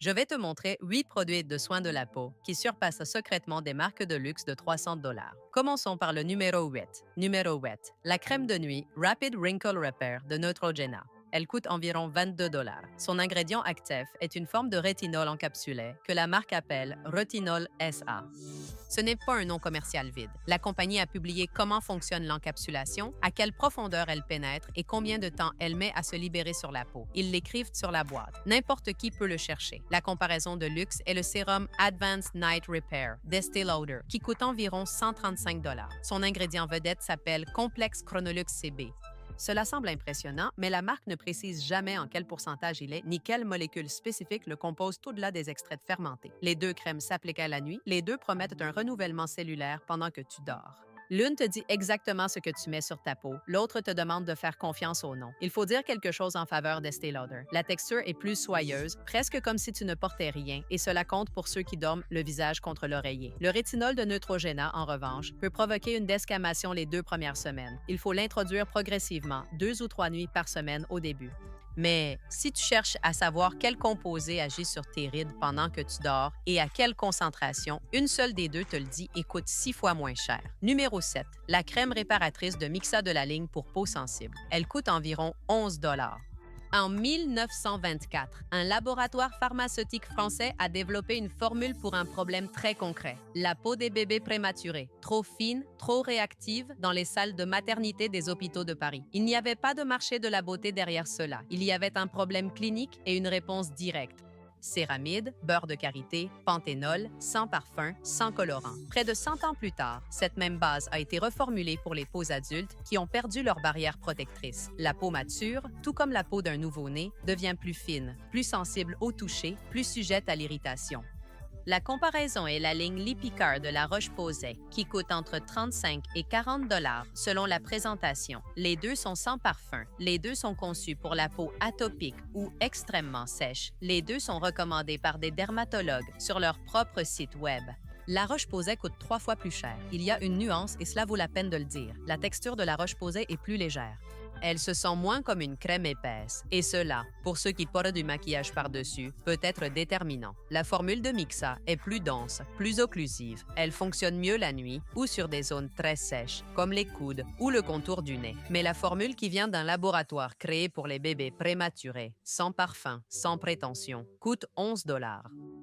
Je vais te montrer 8 produits de soins de la peau qui surpassent secrètement des marques de luxe de 300 $. Commençons par le numéro 8. Numéro 8. La crème de nuit Rapid Wrinkle Repair de Neutrogena. Elle coûte environ 22 $. Son ingrédient actif est une forme de rétinol encapsulé que la marque appelle Retinol SA. Ce n'est pas un nom commercial vide. La compagnie a publié comment fonctionne l'encapsulation, à quelle profondeur elle pénètre et combien de temps elle met à se libérer sur la peau. Ils l'écrivent sur la boîte. N'importe qui peut le chercher. La comparaison de luxe est le sérum Advanced Night Repair d'Estée Lauder, qui coûte environ 135 $. Son ingrédient vedette s'appelle Complexe Chronolux CB. Cela semble impressionnant, mais la marque ne précise jamais en quel pourcentage il est ni quelle molécule spécifique le compose au-delà des extraits fermentés. Les deux crèmes s'appliquent à la nuit, les deux promettent un renouvellement cellulaire pendant que tu dors. L'une te dit exactement ce que tu mets sur ta peau, l'autre te demande de faire confiance au nom. Il faut dire quelque chose en faveur d'Estée Lauder. La texture est plus soyeuse, presque comme si tu ne portais rien, et cela compte pour ceux qui dorment le visage contre l'oreiller. Le rétinol de Neutrogena, en revanche, peut provoquer une desquamation les 2 premières semaines. Il faut l'introduire progressivement, 2 ou 3 nuits par semaine au début. Mais si tu cherches à savoir quel composé agit sur tes rides pendant que tu dors et à quelle concentration, une seule des deux te le dit et coûte 6 fois moins cher. Numéro 7. La crème réparatrice de Mixa de la ligne pour peau sensible. Elle coûte environ 11 $. En 1924, un laboratoire pharmaceutique français a développé une formule pour un problème très concret. La peau des bébés prématurés, trop fine, trop réactive dans les salles de maternité des hôpitaux de Paris. Il n'y avait pas de marché de la beauté derrière cela. Il y avait un problème clinique et une réponse directe. Céramide, beurre de karité, panthénol, sans parfum, sans colorant. Près de 100 ans plus tard, cette même base a été reformulée pour les peaux adultes qui ont perdu leur barrière protectrice. La peau mature, tout comme la peau d'un nouveau-né, devient plus fine, plus sensible au toucher, plus sujette à l'irritation. La comparaison est la ligne Lipicard de La Roche-Posay, qui coûte entre 35 et 40 $ selon la présentation. Les deux sont sans parfum. Les deux sont conçus pour la peau atopique ou extrêmement sèche. Les deux sont recommandés par des dermatologues sur leur propre site Web. La Roche-Posay coûte 3 fois plus cher. Il y a une nuance et cela vaut la peine de le dire. La texture de La Roche-Posay est plus légère. Elle se sent moins comme une crème épaisse. Et cela, pour ceux qui portent du maquillage par-dessus, peut être déterminant. La formule de Mixa est plus dense, plus occlusive. Elle fonctionne mieux la nuit ou sur des zones très sèches, comme les coudes ou le contour du nez. Mais la formule qui vient d'un laboratoire créé pour les bébés prématurés, sans parfum, sans prétention, coûte 11 $.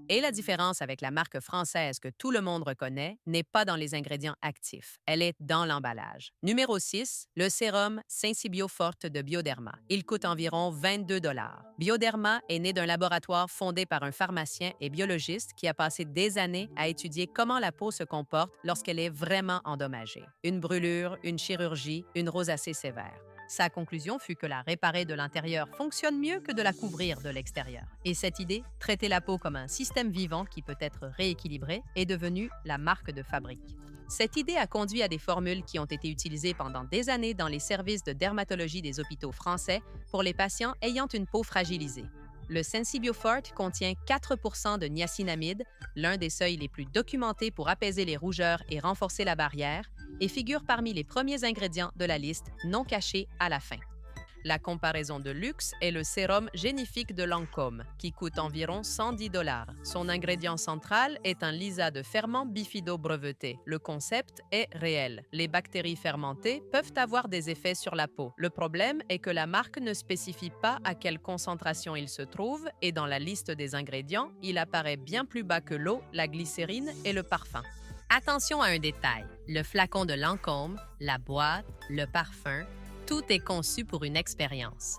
Et la différence avec la marque française que tout le monde reconnaît n'est pas dans les ingrédients actifs. Elle est dans l'emballage. Numéro 6, le sérum Sensibio Forte de Bioderma. Il coûte environ 22 $. Bioderma est né d'un laboratoire fondé par un pharmacien et biologiste qui a passé des années à étudier comment la peau se comporte lorsqu'elle est vraiment endommagée. Une brûlure, une chirurgie, une rosacée sévère. Sa conclusion fut que la réparer de l'intérieur fonctionne mieux que de la couvrir de l'extérieur. Et cette idée, traiter la peau comme un système vivant qui peut être rééquilibré, est devenue la marque de fabrique. Cette idée a conduit à des formules qui ont été utilisées pendant des années dans les services de dermatologie des hôpitaux français pour les patients ayant une peau fragilisée. Le Sensibio Forte contient 4 % de niacinamide, l'un des seuils les plus documentés pour apaiser les rougeurs et renforcer la barrière, et figure parmi les premiers ingrédients de la liste non cachés à la fin. La comparaison de luxe est le sérum génifique de Lancôme, qui coûte environ 110 $. Son ingrédient central est un lysat de ferment bifido breveté. Le concept est réel. Les bactéries fermentées peuvent avoir des effets sur la peau. Le problème est que la marque ne spécifie pas à quelle concentration il se trouve et dans la liste des ingrédients, il apparaît bien plus bas que l'eau, la glycérine et le parfum. Attention à un détail, le flacon de Lancôme, la boîte, le parfum, tout est conçu pour une expérience.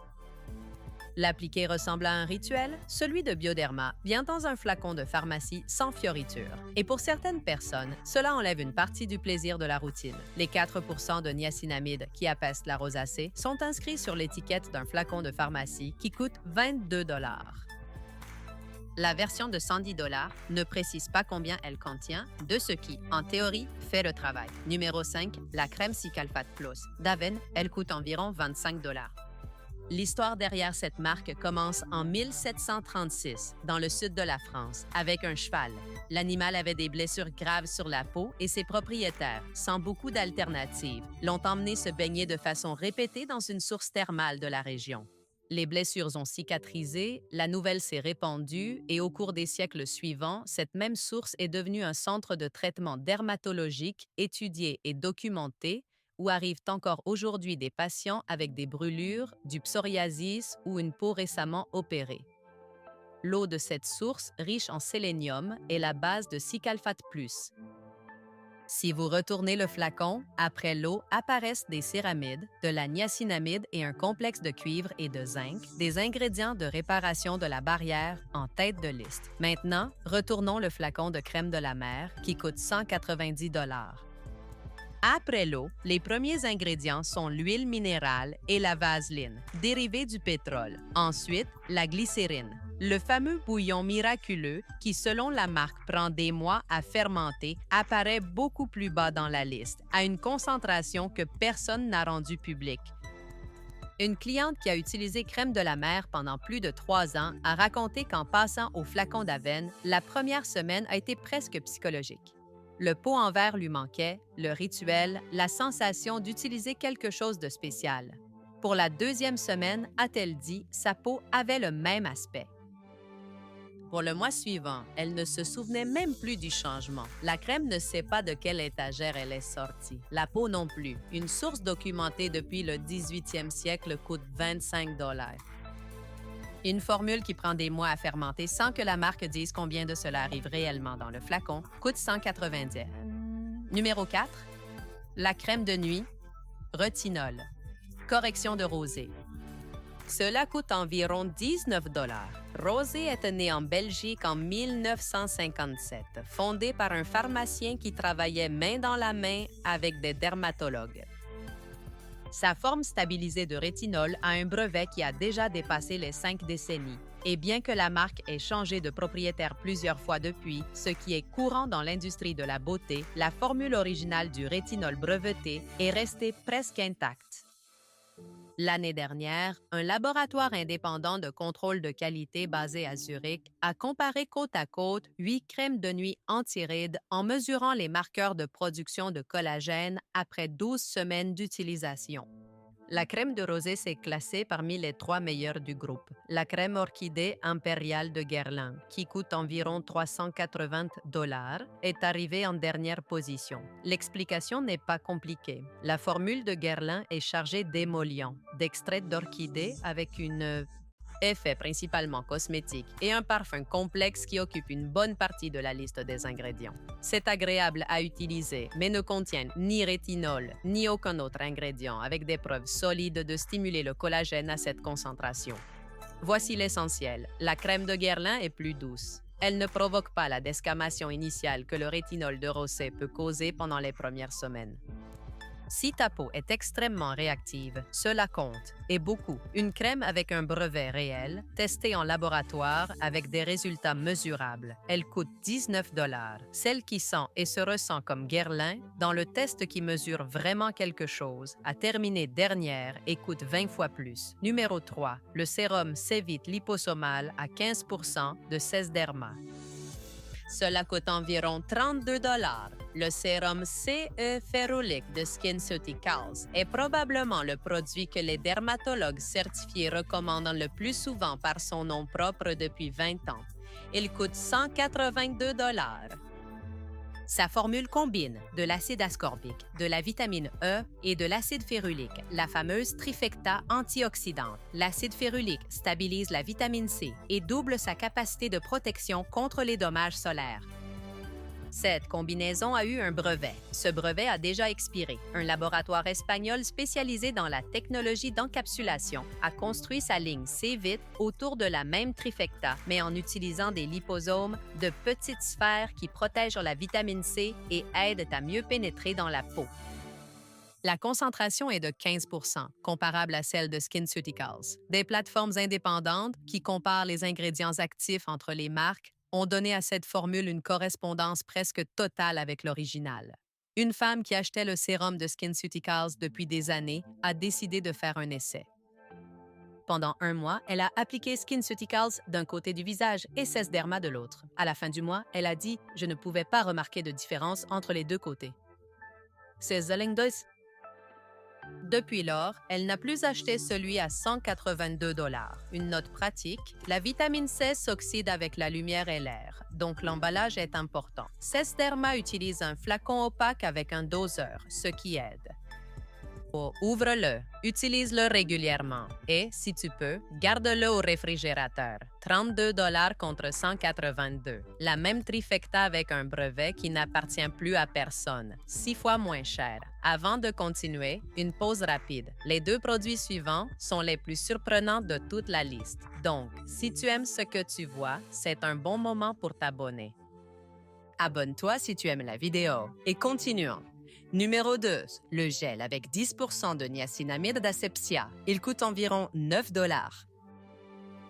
L'appliquer ressemble à un rituel, celui de Bioderma vient dans un flacon de pharmacie sans fioriture. Et pour certaines personnes, cela enlève une partie du plaisir de la routine. Les 4 % de niacinamide qui apaisent la rosacée sont inscrits sur l'étiquette d'un flacon de pharmacie qui coûte 22 $. La version de 110 $ ne précise pas combien elle contient, de ce qui, en théorie, fait le travail. Numéro 5, la crème Cicalfate Plus. D'Aven, elle coûte environ 25 $. L'histoire derrière cette marque commence en 1736, dans le sud de la France, avec un cheval. L'animal avait des blessures graves sur la peau et ses propriétaires, sans beaucoup d'alternatives, l'ont emmené se baigner de façon répétée dans une source thermale de la région. Les blessures ont cicatrisé, la nouvelle s'est répandue et au cours des siècles suivants, cette même source est devenue un centre de traitement dermatologique étudié et documenté où arrivent encore aujourd'hui des patients avec des brûlures, du psoriasis ou une peau récemment opérée. L'eau de cette source, riche en sélénium, est la base de Cicalfate Plus. Si vous retournez le flacon, après l'eau apparaissent des céramides, de la niacinamide et un complexe de cuivre et de zinc, des ingrédients de réparation de la barrière en tête de liste. Maintenant, retournons le flacon de crème de la mer qui coûte 190 $. Après l'eau, les premiers ingrédients sont l'huile minérale et la vaseline, dérivés du pétrole. Ensuite, la glycérine, le fameux bouillon miraculeux qui, selon la marque, prend des mois à fermenter, apparaît beaucoup plus bas dans la liste, à une concentration que personne n'a rendue publique. Une cliente qui a utilisé crème de la mer pendant plus de 3 ans a raconté qu'en passant au flacon d'Avène, la première semaine a été presque psychologique. Le pot en verre lui manquait, le rituel, la sensation d'utiliser quelque chose de spécial. Pour la deuxième semaine, a-t-elle dit, sa peau avait le même aspect. Pour le mois suivant, elle ne se souvenait même plus du changement. La crème ne sait pas de quelle étagère elle est sortie. La peau non plus. Une source documentée depuis le 18e siècle coûte 25 $. Une formule qui prend des mois à fermenter sans que la marque dise combien de cela arrive réellement dans le flacon coûte 190 $. Numéro 4. La crème de nuit, retinol. Correction de rosée. Cela coûte environ 19 $. Rosé est né en Belgique en 1957, fondé par un pharmacien qui travaillait main dans la main avec des dermatologues. Sa forme stabilisée de rétinol a un brevet qui a déjà dépassé les 5 décennies. Et bien que la marque ait changé de propriétaire plusieurs fois depuis, ce qui est courant dans l'industrie de la beauté, la formule originale du rétinol breveté est restée presque intacte. L'année dernière, un laboratoire indépendant de contrôle de qualité basé à Zurich a comparé côte à côte 8 crèmes de nuit anti-rides en mesurant les marqueurs de production de collagène après 12 semaines d'utilisation. La crème de rosée s'est classée parmi les 3 meilleures du groupe. La crème orchidée impériale de Guerlain, qui coûte environ 380 $, est arrivée en dernière position. L'explication n'est pas compliquée. La formule de Guerlain est chargée d'émollients, d'extraits d'orchidée avec un effet principalement cosmétique et un parfum complexe qui occupe une bonne partie de la liste des ingrédients. C'est agréable à utiliser, mais ne contient ni rétinol ni aucun autre ingrédient avec des preuves solides de stimuler le collagène à cette concentration. Voici l'essentiel. La crème de Guerlain est plus douce. Elle ne provoque pas la desquamation initiale que le rétinol de rosée peut causer pendant les premières semaines. Si ta peau est extrêmement réactive, cela compte, et beaucoup. Une crème avec un brevet réel, testée en laboratoire avec des résultats mesurables. Elle coûte 19 $. Celle qui sent et se ressent comme Guerlain, dans le test qui mesure vraiment quelque chose, a terminé dernière et coûte 20 fois plus. Numéro 3. Le sérum Cevit liposomal à 15% de Sesderma. Cela coûte environ 32 $. Le sérum CE Ferulic de SkinCeuticals est probablement le produit que les dermatologues certifiés recommandent le plus souvent par son nom propre depuis 20 ans. Il coûte 182 $. Sa formule combine de l'acide ascorbique, de la vitamine E et de l'acide férulique, la fameuse trifecta antioxydante. L'acide férulique stabilise la vitamine C et double sa capacité de protection contre les dommages solaires. Cette combinaison a eu un brevet. Ce brevet a déjà expiré. Un laboratoire espagnol spécialisé dans la technologie d'encapsulation a construit sa ligne Cevit autour de la même trifecta, mais en utilisant des liposomes de petites sphères qui protègent la vitamine C et aident à mieux pénétrer dans la peau. La concentration est de 15 %, comparable à celle de SkinCeuticals. Des plateformes indépendantes qui comparent les ingrédients actifs entre les marques ont donné à cette formule une correspondance presque totale avec l'original. Une femme qui achetait le sérum de SkinCeuticals depuis des années a décidé de faire un essai. Pendant 1 mois, elle a appliqué SkinCeuticals d'un côté du visage et Sesderma de l'autre. À la fin du mois, elle a dit « Je ne pouvais pas remarquer de différence entre les deux côtés. » C'est Zolingdos. Depuis lors, elle n'a plus acheté celui à 182 dollars. Une note pratique, la vitamine C s'oxyde avec la lumière et l'air, donc l'emballage est important. Sesderma utilise un flacon opaque avec un doseur, ce qui aide. Ouvre-le, utilise-le régulièrement et, si tu peux, garde-le au réfrigérateur. 32 dollars contre 182. La même trifecta avec un brevet qui n'appartient plus à personne, 6 fois moins cher. Avant de continuer, une pause rapide. Les deux produits suivants sont les plus surprenants de toute la liste. Donc, si tu aimes ce que tu vois, c'est un bon moment pour t'abonner. Abonne-toi si tu aimes la vidéo. Et continuons. Numéro 2, le gel avec 10% de niacinamide d'Asepsia. Il coûte environ 9 dollars.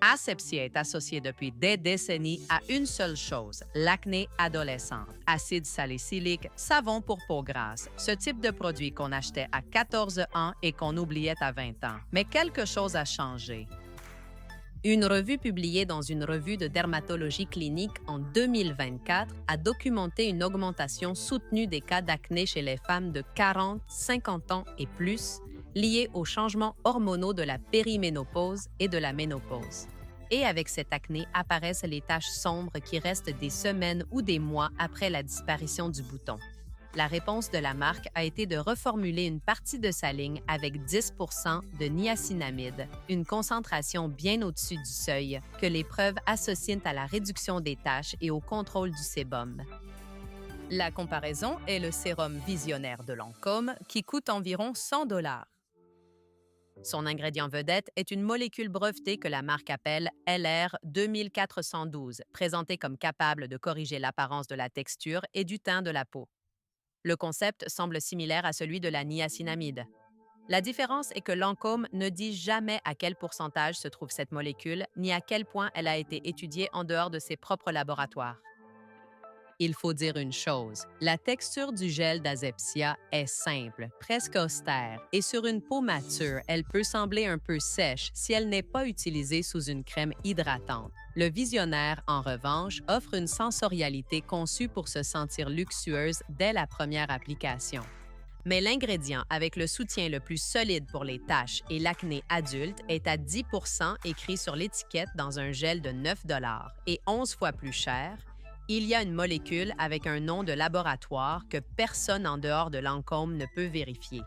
Asepsia est associé depuis des décennies à une seule chose, l'acné adolescente. Acide salicylique, savon pour peau grasse, ce type de produit qu'on achetait à 14 ans et qu'on oubliait à 20 ans. Mais quelque chose a changé. Une revue publiée dans une revue de dermatologie clinique en 2024 a documenté une augmentation soutenue des cas d'acné chez les femmes de 40, 50 ans et plus, liés aux changements hormonaux de la périménopause et de la ménopause. Et avec cette acné apparaissent les taches sombres qui restent des semaines ou des mois après la disparition du bouton. La réponse de la marque a été de reformuler une partie de sa ligne avec 10% de niacinamide, une concentration bien au-dessus du seuil que les preuves associent à la réduction des taches et au contrôle du sébum. La comparaison est le sérum visionnaire de Lancôme qui coûte environ 100 dollars. Son ingrédient vedette est une molécule brevetée que la marque appelle LR 2412, présentée comme capable de corriger l'apparence de la texture et du teint de la peau. Le concept semble similaire à celui de la niacinamide. La différence est que Lancôme ne dit jamais à quel pourcentage se trouve cette molécule ni à quel point elle a été étudiée en dehors de ses propres laboratoires. Il faut dire une chose, la texture du gel d'Asepsia est simple, presque austère, et sur une peau mature, elle peut sembler un peu sèche si elle n'est pas utilisée sous une crème hydratante. Le visionnaire, en revanche, offre une sensorialité conçue pour se sentir luxueuse dès la première application. Mais l'ingrédient avec le soutien le plus solide pour les taches et l'acné adulte est à 10% écrit sur l'étiquette dans un gel de 9 dollars et 11 fois plus cher. Il y a une molécule avec un nom de laboratoire que personne en dehors de Lancôme ne peut vérifier.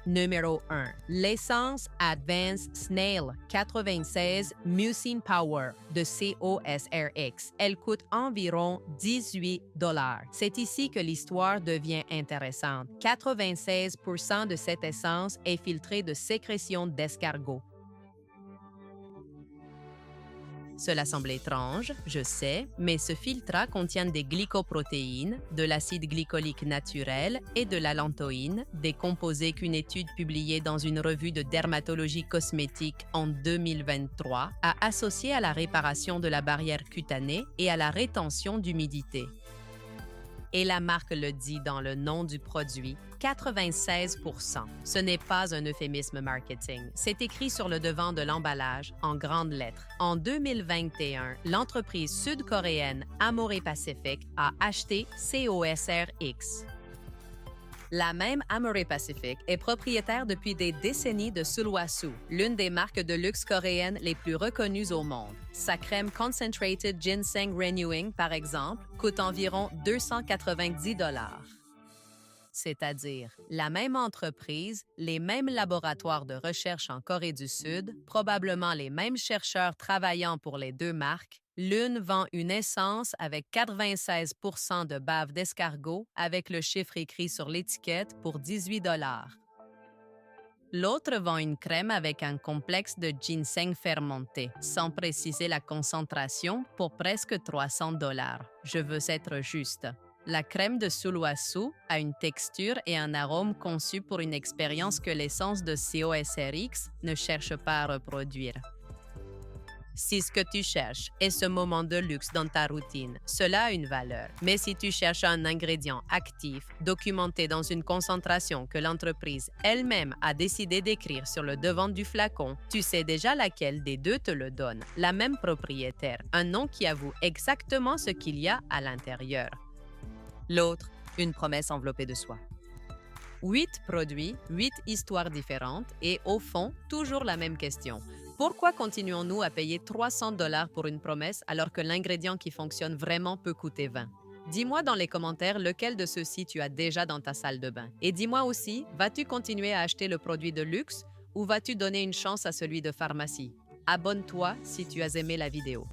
Numéro 1. L'essence Advanced Snail 96 Mucin Power de COSRX. Elle coûte environ 18 dollars. C'est ici que l'histoire devient intéressante. 96% de cette essence est filtrée de sécrétions d'escargot. Cela semble étrange, je sais, mais ce filtrat contient des glycoprotéines, de l'acide glycolique naturel et de la lantoïne, des composés qu'une étude publiée dans une revue de dermatologie cosmétique en 2023 a associés à la réparation de la barrière cutanée et à la rétention d'humidité. Et la marque le dit dans le nom du produit, 96%. Ce n'est pas un euphémisme marketing. C'est écrit sur le devant de l'emballage en grandes lettres. En 2021, l'entreprise sud-coréenne Amore Pacific a acheté COSRX. La même Amore Pacific est propriétaire depuis des décennies de Sulwhasoo, l'une des marques de luxe coréennes les plus reconnues au monde. Sa crème Concentrated Ginseng Renewing, par exemple, coûte environ 290 dollars. C'est-à-dire, la même entreprise, les mêmes laboratoires de recherche en Corée du Sud, probablement les mêmes chercheurs travaillant pour les deux marques, l'une vend une essence avec 96% de bave d'escargot avec le chiffre écrit sur l'étiquette pour 18 dollars. L'autre vend une crème avec un complexe de ginseng fermenté, sans préciser la concentration, pour presque 300 dollars. Je veux être juste. La crème de Sulwhasoo a une texture et un arôme conçus pour une expérience que l'essence de COSRX ne cherche pas à reproduire. Si ce que tu cherches est ce moment de luxe dans ta routine, cela a une valeur. Mais si tu cherches un ingrédient actif, documenté dans une concentration que l'entreprise elle-même a décidé d'écrire sur le devant du flacon, tu sais déjà laquelle des deux te le donne, la même propriétaire, un nom qui avoue exactement ce qu'il y a à l'intérieur. L'autre, une promesse enveloppée de soie. 8 produits, 8 histoires différentes et au fond, toujours la même question. Pourquoi continuons-nous à payer 300 dollars pour une promesse alors que l'ingrédient qui fonctionne vraiment peut coûter 20? Dis-moi dans les commentaires lequel de ceux-ci tu as déjà dans ta salle de bain. Et dis-moi aussi, vas-tu continuer à acheter le produit de luxe ou vas-tu donner une chance à celui de pharmacie? Abonne-toi si tu as aimé la vidéo.